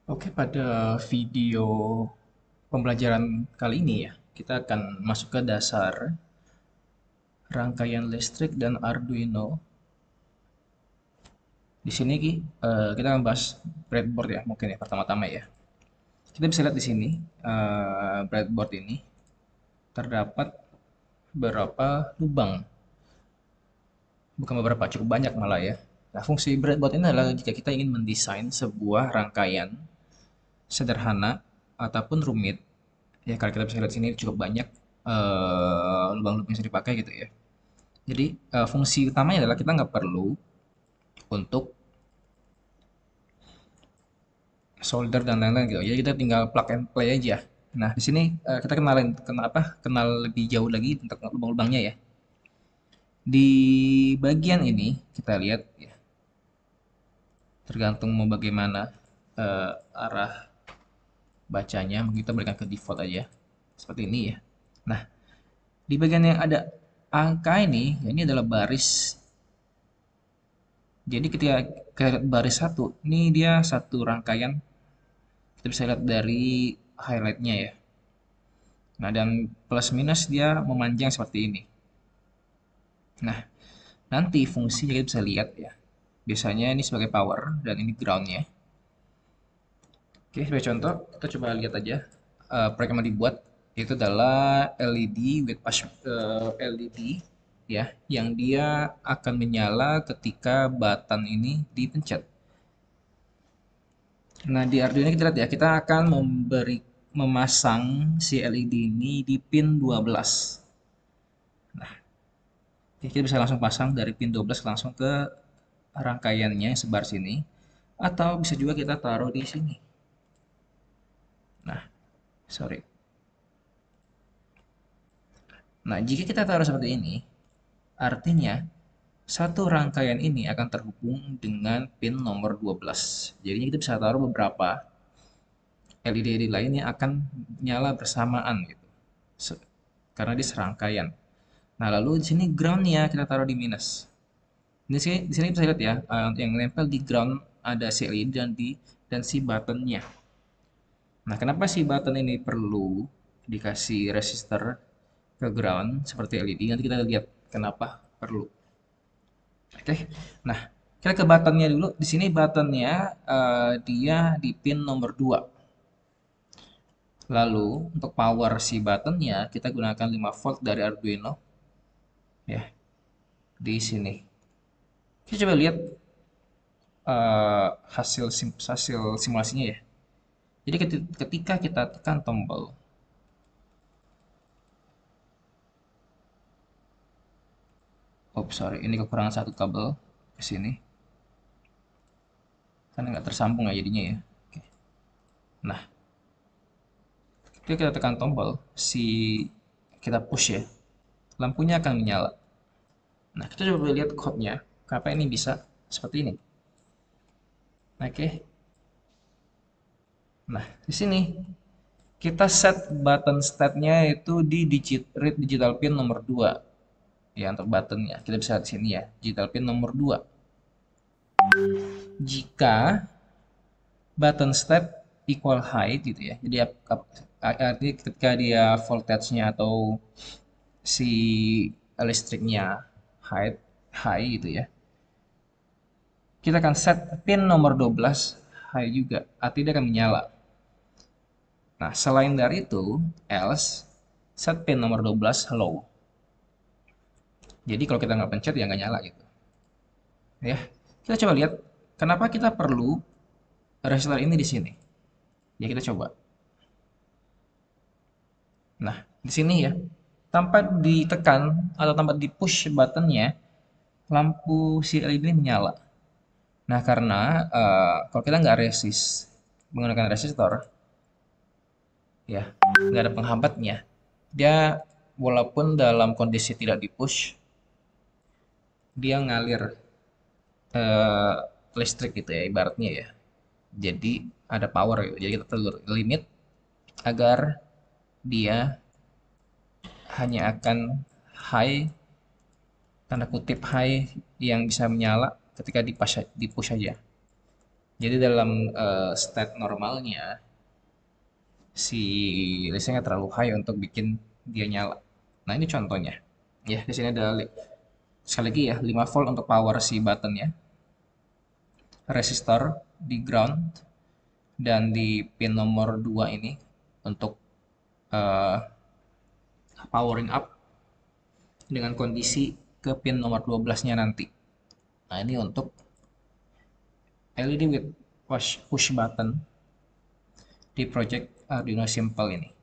Oke, pada video pembelajaran kali ini ya, kita akan masuk ke dasar rangkaian listrik dan Arduino. Di sini kita akan bahas breadboard ya, mungkin ya pertama-tama ya. Kita bisa lihat di sini breadboard ini terdapat beberapa lubang, bukan beberapa, cukup banyak malah ya. Nah, fungsi breadboard ini adalah jika kita ingin mendesain sebuah rangkaian sederhana ataupun rumit. Ya, kalau kita bisa lihat sini cukup banyak lubang-lubang yang bisa dipakai gitu ya. Jadi fungsi utamanya adalah kita nggak perlu untuk solder dan lain-lain gitu. Jadi kita tinggal plug and play aja. Nah, di sini kita kenal lebih jauh lagi tentang lubang-lubangnya ya. Di bagian ini kita lihat ya, tergantung mau bagaimana arah bacanya, kita berikan ke default aja. Seperti ini ya. Nah, di bagian yang ada angka ini, ya ini adalah baris. Jadi ketika kita lihat baris satu, ini dia satu rangkaian. Kita bisa lihat dari highlightnya ya. Nah, dan plus minus dia memanjang seperti ini. Nah, nanti fungsinya kita bisa lihat ya. Biasanya ini sebagai power dan ini groundnya. Oke, sebagai contoh, kita coba lihat aja proyek yang mau dibuat. Itu adalah LED with push LED ya, yang dia akan menyala ketika button ini dipencet. Nah, di Arduino kita lihat ya, kita akan memasang si LED ini di pin 12. Nah, kita bisa langsung pasang dari pin 12 langsung ke rangkaiannya yang sebar sini. Atau bisa juga kita taruh di sini. Nah, sorry. Nah, jika kita taruh seperti ini, artinya satu rangkaian ini akan terhubung dengan pin nomor 12. Jadi kita bisa taruh beberapa LED lainnya akan nyala bersamaan gitu. Karena di serangkaian. Nah, lalu di sini groundnya kita taruh di minus. Di sini bisa lihat ya, yang nempel di ground ada si LED dan si buttonnya. Nah, kenapa si button ini perlu dikasih resistor ke ground seperti LED? Nanti kita lihat kenapa perlu. Oke, nah kita ke buttonnya dulu. Di sini buttonnya dia di pin nomor 2. Lalu untuk power si buttonnya kita gunakan 5 volt dari Arduino ya di sini. Kita coba lihat hasil simulasinya ya. Jadi ketika kita tekan tombol, oh sorry, ini kekurangan satu kabel ke sini, karena nggak tersambung ya jadinya ya. Oke. Nah, ketika kita tekan tombol, kita push ya, lampunya akan menyala. Nah, kita coba lihat code-nya, kenapa ini bisa seperti ini. Oke. Nah, di sini kita set button state-nya itu di read digital pin nomor 2 ya untuk buttonnya. Kita bisa lihat di sini ya, digital pin nomor 2. Jika button state equal high gitu ya. Jadi artinya ketika dia voltage-nya atau si listriknya high high gitu ya. Kita akan set pin nomor 12 high juga, artinya dia akan menyala. Nah, selain dari itu, else set pin nomor 12 low. Jadi kalau kita nggak pencet ya nggak nyala gitu. Ya, kita coba lihat kenapa kita perlu resistor ini di sini. Ya kita coba. Nah, di sini ya, tanpa ditekan atau tanpa di push buttonnya, lampu si LED ini menyala. Nah, karena kalau kita nggak menggunakan resistor, ya, nggak ada penghambatnya, dia walaupun dalam kondisi tidak di push, dia ngalir eh, listrik gitu ya, ibaratnya ya. Jadi ada power gitu. Jadi kita perlu limit agar dia hanya akan high, tanda kutip high, yang bisa menyala ketika di push aja. Jadi dalam state normalnya si listriknya terlalu high untuk bikin dia nyala. Nah, ini contohnya. Ya, di sini ada sekali lagi ya 5 volt untuk power si buttonnya, resistor di ground, dan di pin nomor 2 ini untuk eh, powering up dengan kondisi ke pin nomor 12-nya nanti. Nah, ini untuk LED with push button di project Arduino Simple ini.